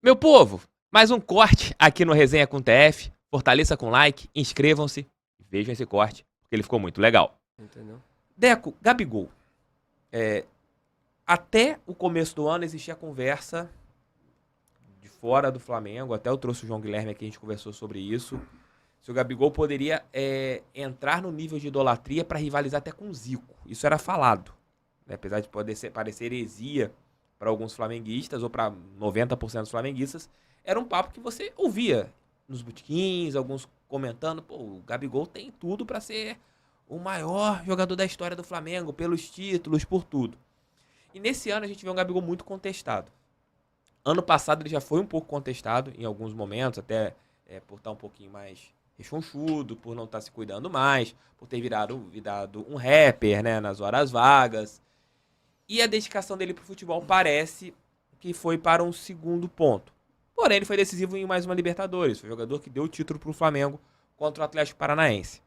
Meu povo, mais um corte aqui no Resenha com TF. Fortaleça com like, inscrevam-se e vejam esse corte, porque ele ficou muito legal. Entendeu? Deco, Gabigol. Até o começo do ano existia a conversa de fora do Flamengo, até eu trouxe o João Guilherme aqui, a gente conversou sobre isso. Se o Gabigol poderia entrar no nível de idolatria para rivalizar até com o Zico. Isso era falado, né? Apesar de parecer heresia para alguns flamenguistas ou para 90% dos flamenguistas, era um papo que você ouvia nos botequins, alguns comentando, pô, o Gabigol tem tudo para ser o maior jogador da história do Flamengo, pelos títulos, por tudo. E nesse ano a gente vê um Gabigol muito contestado. Ano passado ele já foi um pouco contestado em alguns momentos, até por estar um pouquinho mais rechonchudo, por não estar se cuidando mais, por ter virado um rapper, né, nas horas vagas. E a dedicação dele pro futebol parece que foi para um segundo ponto. Porém, ele foi decisivo em mais uma Libertadores. Foi o jogador que deu o título pro Flamengo contra o Atlético Paranaense.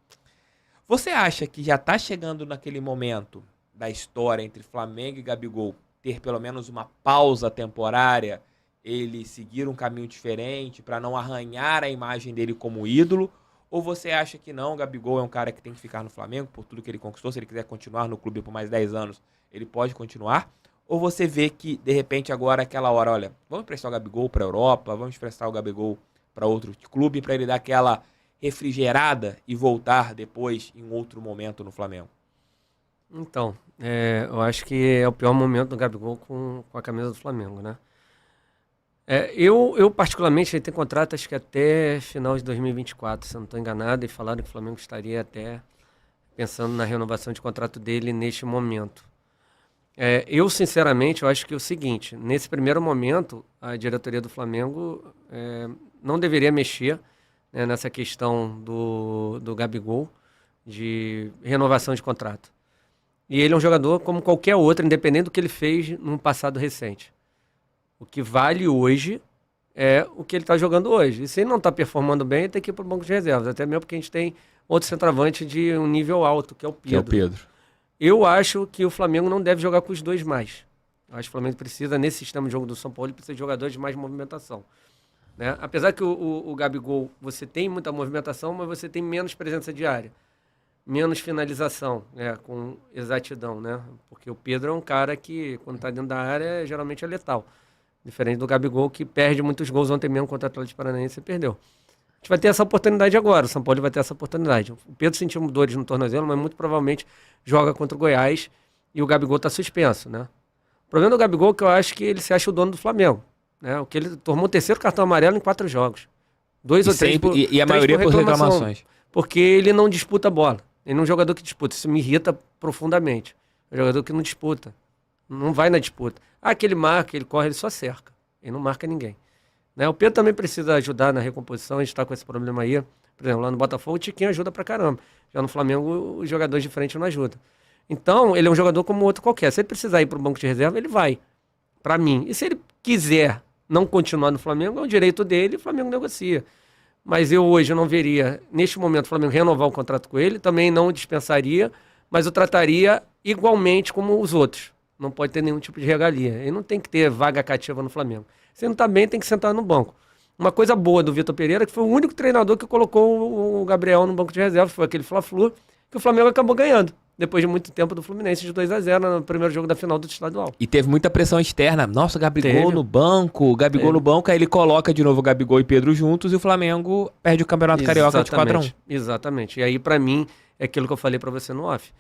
Você acha que já tá chegando naquele momento da história entre Flamengo e Gabigol ter pelo menos uma pausa temporária, ele seguir um caminho diferente para não arranhar a imagem dele como ídolo? Ou você acha que não, o Gabigol é um cara que tem que ficar no Flamengo por tudo que ele conquistou, se ele quiser continuar no clube por mais 10 anos, ele pode continuar? Ou você vê que, de repente, agora, aquela hora, olha, vamos emprestar o Gabigol para a Europa, vamos emprestar o Gabigol para outro clube, para ele dar aquela refrigerada e voltar depois em outro momento no Flamengo? Então, eu acho que é o pior momento do Gabigol com a camisa do Flamengo, né? Eu particularmente, ele tem contrato acho que até final de 2024, se eu não estou enganado, e falaram que o Flamengo estaria até pensando na renovação de contrato dele neste momento. Eu, sinceramente, eu acho que é o seguinte, nesse primeiro momento, a diretoria do Flamengo não deveria mexer, né, nessa questão do Gabigol, de renovação de contrato. E ele é um jogador como qualquer outro, independente do que ele fez no passado recente. O que vale hoje é o que ele está jogando hoje. E se ele não está performando bem, ele tem que ir para o banco de reservas. Até mesmo porque a gente tem outro centroavante de um nível alto, que é o Pedro. Eu acho que o Flamengo não deve jogar com os dois mais. Eu acho que o Flamengo precisa, nesse sistema de jogo do São Paulo, ele precisa de jogadores de mais movimentação, né? Apesar que o Gabigol, você tem muita movimentação, mas você tem menos presença de área, menos finalização, né, com exatidão, né? Porque o Pedro é um cara que, quando está dentro da área, geralmente é letal. Diferente do Gabigol, que perde muitos gols. Ontem mesmo contra o Atlético Paranaense e perdeu. A gente vai ter essa oportunidade agora, o São Paulo vai ter essa oportunidade. O Pedro sentiu dores no tornozelo, mas muito provavelmente joga contra o Goiás e o Gabigol está suspenso, né? O problema do Gabigol é que eu acho que ele se acha o dono do Flamengo, né? O que ele tomou o terceiro cartão amarelo em 4 jogos. 2 ou 3 por, e a maioria por reclamações. Porque ele não disputa a bola. Ele não é um jogador que disputa. Isso me irrita profundamente. É um jogador que não disputa. Não vai na disputa. Que ele marca, ele corre, ele só cerca. Ele não marca ninguém, né? O Pedro também precisa ajudar na recomposição. A gente está com esse problema aí. Por exemplo, lá no Botafogo o Tiquinho ajuda pra caramba. Já no Flamengo os jogadores de frente não ajudam. Então ele é um jogador como outro qualquer. Se ele precisar ir pro banco de reserva, ele vai. Pra mim. E se ele quiser não continuar no Flamengo, é um direito dele, o Flamengo negocia. Mas eu hoje não veria, neste momento, o Flamengo renovar o contrato com ele. Também não dispensaria, mas eu trataria igualmente como os outros. Não pode ter nenhum tipo de regalia. Ele não tem que ter vaga cativa no Flamengo. Se não está bem, tem que sentar no banco. Uma coisa boa do Vitor Pereira, que foi o único treinador que colocou o Gabriel no banco de reserva, foi aquele Fla-Flu, que o Flamengo acabou ganhando, depois de muito tempo do Fluminense, de 2-0 no primeiro jogo da final do estadual. E teve muita pressão externa. Nossa, Gabigol no banco, aí ele coloca de novo o Gabigol e Pedro juntos e o Flamengo perde o Campeonato Carioca de 4-1. Exatamente. E aí, pra mim, é aquilo que eu falei pra você no off.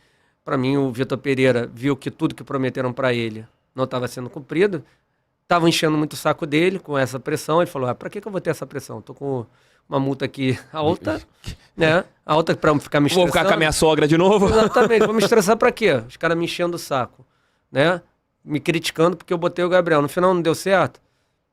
Pra mim, o Vitor Pereira viu que tudo que prometeram pra ele não estava sendo cumprido, estavam enchendo muito o saco dele com essa pressão. Ele falou, pra que eu vou ter essa pressão? Tô com uma multa aqui alta, né? Alta pra ficar me estressando. Vou ficar com a minha sogra de novo. Exatamente. Vou me estressar pra quê? Os caras me enchendo o saco, né? Me criticando porque eu botei o Gabriel. No final não deu certo.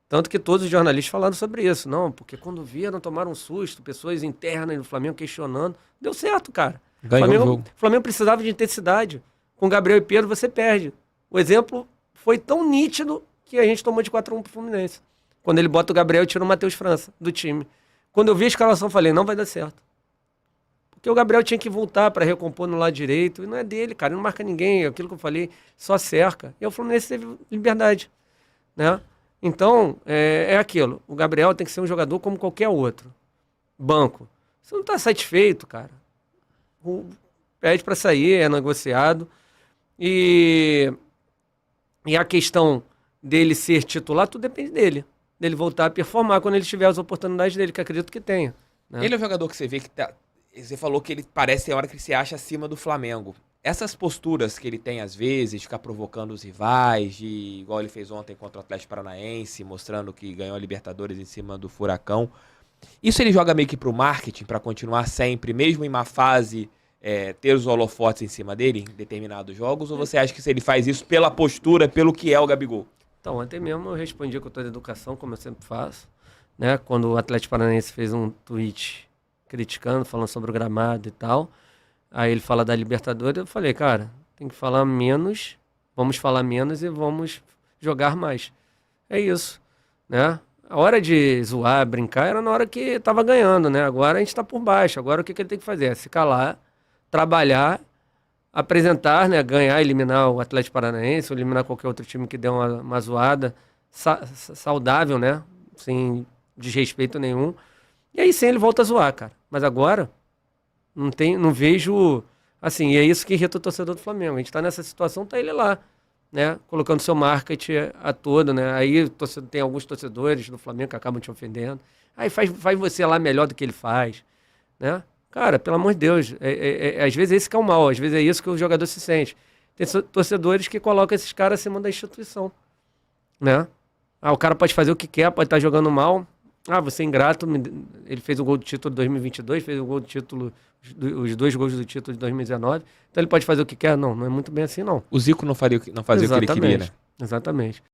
Tanto que todos os jornalistas falaram sobre isso. Não, porque quando viram, tomaram um susto. Pessoas internas do Flamengo questionando. Deu certo, cara. O Flamengo precisava de intensidade. Com Gabriel e Pedro, você perde. O exemplo foi tão nítido que a gente tomou de 4-1 pro Fluminense. Quando ele bota o Gabriel e tira o Matheus França do time. Quando eu vi a escalação, falei, não vai dar certo. Porque o Gabriel tinha que voltar para recompor no lado direito. E não é dele, cara. Ele não marca ninguém. Aquilo que eu falei, só cerca. E o Fluminense teve liberdade, né? Então, é aquilo. O Gabriel tem que ser um jogador como qualquer outro. Banco. Você não está satisfeito, cara. Pede para sair, é negociado. E a questão dele ser titular, tudo depende dele. Dele voltar a performar quando ele tiver as oportunidades dele, que acredito que tenha. Né? Ele é um jogador que você vê que você falou que ele parece a hora que ele se acha acima do Flamengo. Essas posturas que ele tem às vezes, de ficar provocando os rivais, igual ele fez ontem contra o Atlético Paranaense, mostrando que ganhou a Libertadores em cima do Furacão. Isso ele joga meio que pro marketing, para continuar sempre, mesmo em má fase, ter os holofotes em cima dele em determinados jogos? Ou você acha que se ele faz isso pela postura, pelo que é o Gabigol? Então, ontem mesmo eu respondi com toda a educação, como eu sempre faço. Né? Quando o Atlético Paranaense fez um tweet criticando, falando sobre o gramado e tal, aí ele fala da Libertadores, eu falei, cara, tem que falar menos, vamos falar menos e vamos jogar mais. É isso, né? A hora de zoar, brincar, era na hora que tava ganhando, né? Agora a gente tá por baixo, agora o que ele tem que fazer? É se calar, trabalhar, apresentar, né? Ganhar, eliminar o Atlético Paranaense, ou eliminar qualquer outro time que dê uma zoada saudável, né? Sem desrespeito nenhum. E aí sim ele volta a zoar, cara. Mas agora não vejo, assim, e é isso que irrita o torcedor do Flamengo. A gente tá nessa situação, tá ele lá, né? Colocando seu marketing a todo, né? Aí tem alguns torcedores do Flamengo que acabam te ofendendo. Aí faz você lá melhor do que ele faz, né? Cara, pelo amor de Deus, às vezes é esse que é o mal, às vezes é isso que o jogador se sente. Tem torcedores que colocam esses caras acima da instituição, né? O cara pode fazer o que quer, pode estar jogando mal. Você é ingrato, ele fez o gol do título de 2022, fez o gol do título, os 2 gols do título de 2019, então ele pode fazer o que quer? Não é muito bem assim, não. O Zico não fazia o que ele queria, né? Exatamente.